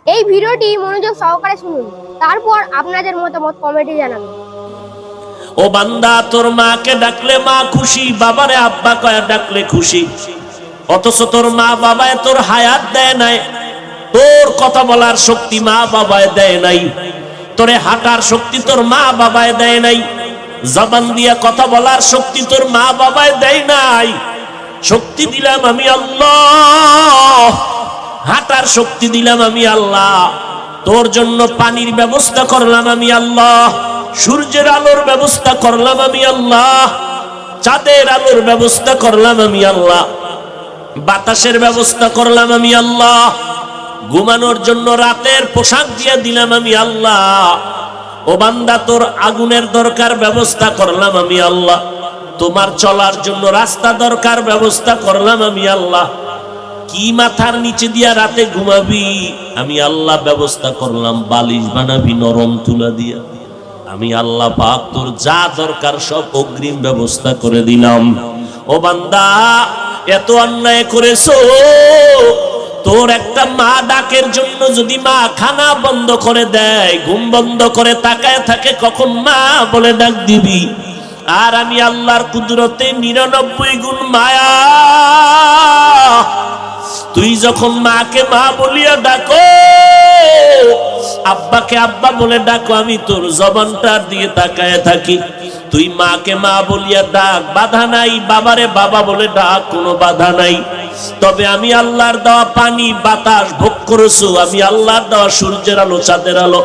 এই ভিডিওটি মনোযোগ সহকারে শুনুন, তারপর আপনাদের মতামত কমেন্টে জানাবেন। ও বান্দা, তোর মাকে ডাকলে মা খুশি, বাবারে আব্বা কয়া ডাকলে খুশি, অথচ তোর মা বাবায় তোর হায়াত দেয় নাই, তোর কথা বলার শক্তি মা বাবায় দেয় নাই, তোরে হাঁটার শক্তি তোর মা বাবায় দেয় নাই, জবান দিয়া কথা বলার শক্তি তোর মা বাবায় দেয় নাই। শক্তি দিলাম আমি আল্লাহ, হাঁটার শক্তি দিলাম আমি আল্লাহ, তোর জন্য পানির ব্যবস্থা করলাম আমি আল্লাহ, সূর্যের আলোর ব্যবস্থা করলাম আমি আল্লাহ, চাঁদের আলোর ব্যবস্থা করলাম আমি আল্লাহ, বাতাসের ব্যবস্থা করলাম আমি আল্লাহ, ঘুমানোর জন্য রাতের পোশাক দিয়ে দিলাম আমি আল্লাহ। ও বান্দা, তোর আগুনের দরকার ব্যবস্থা করলাম আমি আল্লাহ, তোমার চলার জন্য রাস্তা দরকার ব্যবস্থা করলাম আমি আল্লাহ। কি মাথার নিচে দিয়া রাতে ঘুমাবি আমি আল্লাহ ব্যবস্থা করলাম, বালিশ বানাবি নরম তুলা দিয়া আমি আল্লাহ পাক তোর যা দরকার সব অগ্রিম ব্যবস্থা করে দিলাম। ও বান্দা, এত অন্যায় করেছো, তোর একটা মা ডাকের জন্য যদি মা খানা বন্ধ করে দেয়, ঘুম বন্ধ করে তাকায় থাকে কখন মা বলে ডাক দিবি। আর আমি আল্লাহর কুদরতে 99 গুণ মায়া, তুই যখন মাকে মা বলিয়া ডাকো, আব্বাকে আব্বা বলে ডাকো, আমি তোর জবানটার দিকে তাকায় থাকি। তুই মাকে মা বলিয়া ডাক, বাধা নাই, বাবারে বাবা বলে ডাক, কোনো বাধা নাই। তবে আমি আল্লাহর দেওয়া পানি বাতাস ভোগ করেছো, আমি আল্লাহর দেওয়া সূর্যের আলো চাঁদের আলো,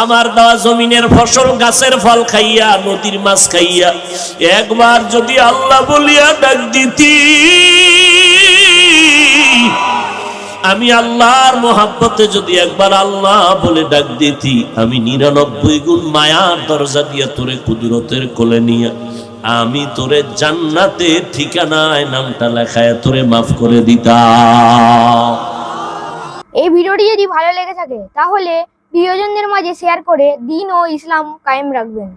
আমার দেওয়া জমিনের ফসল গাছের ফল খাইয়া, নদীর মাছ খাইয়া একবার যদি আল্লাহ বলিয়া ডাক দিতি, আমি আল্লাহর মোহাব্বতে যদি একবার আল্লাহ বলে ডাক দিতি, আমি 99 গুণ মায়ার দরজা দিয়া তোরে কুদরতের কোলে নিয়া আমি তোরে জান্নাতের ঠিকানায় নামটা লেখায় তোরে মাফ করে দিতাম। এই ভিডিওটি যদি ভালো লেগে থাকে তাহলে প্রিয়জনদের মাঝে শেয়ার করে দ্বীন ও ইসলাম কায়েম রাখবেন।